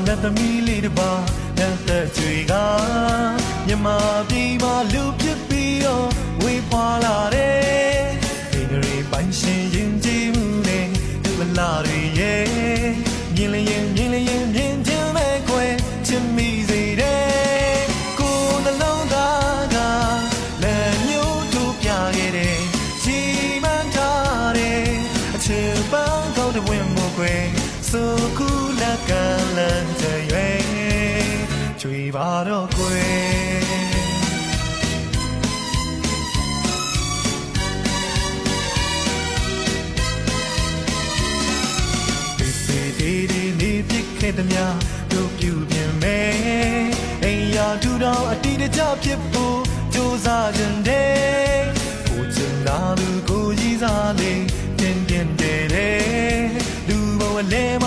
လက်သမီးလေးတစ်ပါးနဲ့သက်ကြွေကမြန်မာပြည်မှာလူဖြစ်ပြီးတော့ဝေးဖွာလာတယ်ဒီကလေးပိုင်ရှင်ရင်ကြည်မှုနဲ့ဒီမလာတွေရဲ့မြင်လျင်မြင်ချင်းမဲ့ခွဲချစ်မိစေတယ်ကိုယ်နှလုံးသားကလည်းမျိုးတို့ပြခဲ့တယ်ချိန်မှန်ထားတယ်အချစ်ပန်းကောင်းတဲ့ဝင်မှုခွဲဆိုကူလက်ကလန်ကြွေကြွေပါတော့ကွယ်ဒီနေပြစ်ခဲ့သည်များတို့ပြုပြင်မယ်အိမ်ယာထူထောင်အတိတကျဖြစ်ဖို့ကြိုးစားခြင်းတဲ့ကိုချင်လာသူကိုကြီးစားလေးပြင်းတဲ့လူဘဝလဲမ